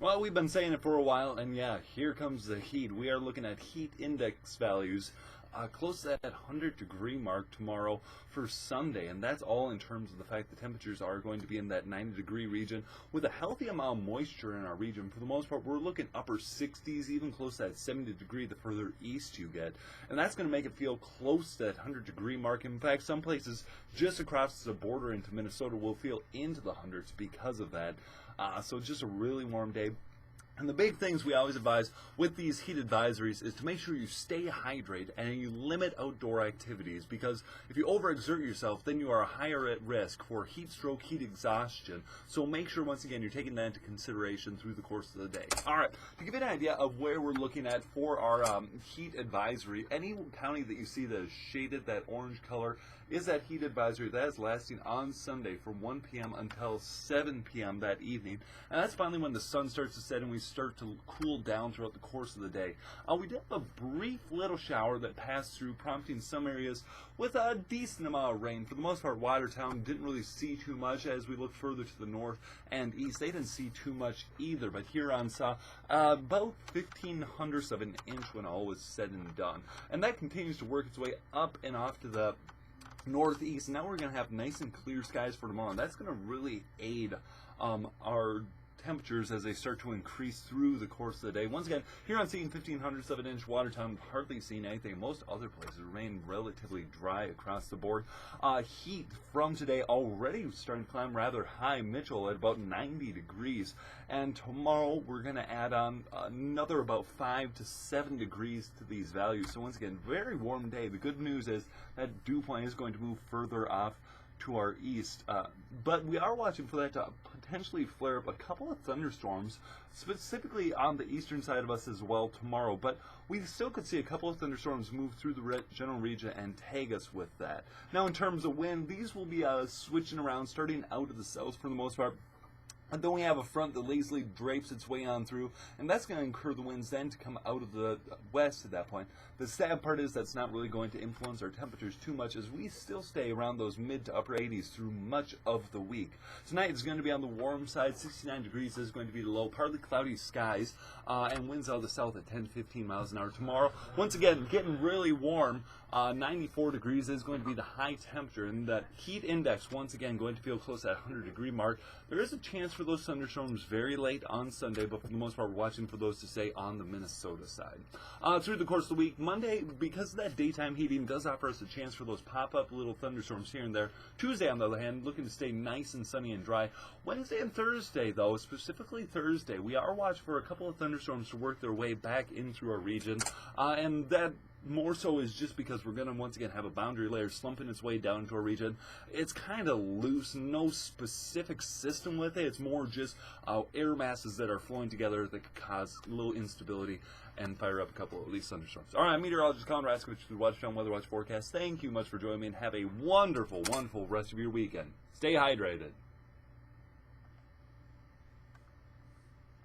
Well, we've been saying it for a while, and yeah, here comes the heat. We are looking at heat index values close to that 100-degree mark tomorrow for Sunday, and that's all in terms of the fact the temperatures are going to be in that 90-degree region with a healthy amount of moisture in our region. For the most part, we're looking upper 60s, even close to that 70-degree the further east you get, and that's going to make it feel close to that 100-degree mark. In fact, some places just across the border into Minnesota will feel into the hundreds because of that. So just a really warm day. And the big things we always advise with these heat advisories is to make sure you stay hydrated and you limit outdoor activities, because if you overexert yourself, then you are higher at risk for heat stroke, heat exhaustion. So make sure, once again, you're taking that into consideration through the course of the day. All right, to give you an idea of where we're looking at for our heat advisory, any county that you see that is shaded, that orange color, is that heat advisory that is lasting on Sunday from 1 p.m. until 7 p.m. that evening. And that's finally when the sun starts to set and we start to cool down throughout the course of the day. We did have a brief little shower that passed through, prompting some areas with a decent amount of rain. For the most part, Watertown didn't really see too much. As we look further to the north and east, they didn't see too much either. But Huron saw about 1/1500ths of an inch when all was said and done. And that continues to work its way up and off to the northeast. Now we're going to have nice and clear skies for tomorrow, and that's going to really aid our temperatures as they start to increase through the course of the day. Once again, here I'm seeing 1/1500ths of an inch. Watertown hardly seeing anything. Most other places remain relatively dry across the board. Heat from today already starting to climb rather high. Mitchell at about 90 degrees. And tomorrow we're going to add on another about 5 to 7 degrees to these values. So once again, very warm day. The good news is that dew point is going to move further off to our east, but we are watching for that to potentially flare up a couple of thunderstorms, specifically on the eastern side of us as well tomorrow. But we still could see a couple of thunderstorms move through the general region and tag us with that. Now, in terms of wind, these will be switching around, starting out of the south for the most part. And then we have a front that lazily drapes its way on through, and that's going to incur the winds then to come out of the west at that point. The sad part is that's not really going to influence our temperatures too much, as we still stay around those mid to upper 80s through much of the week. Tonight is going to be on the warm side. 69 degrees is going to be the low. Partly cloudy skies, and winds out of the south at 10 to 15 miles an hour. Tomorrow, once again, getting really warm. 94 degrees is going to be the high temperature, and that heat index, once again, going to feel close to that 100-degree mark. There is a chance for those thunderstorms very late on Sunday, but for the most part, we're watching for those to stay on the Minnesota side. Through the course of the week, Monday, because of that daytime heating, does offer us a chance for those pop-up little thunderstorms here and there. Tuesday, on the other hand, looking to stay nice and sunny and dry. Wednesday and Thursday, though, specifically Thursday, we are watching for a couple of thunderstorms to work their way back in through our region, and that more so is just because we're going to once again have a boundary layer slumping its way down into our region. It's kind of loose, no specific system with it. It's more just air masses that are flowing together that could cause a little instability and fire up a couple of these thunderstorms. All right, meteorologist Colin Raskovich with the Watertown Weather Watch forecast. Thank you much for joining me, and have a wonderful, wonderful rest of your weekend. Stay hydrated.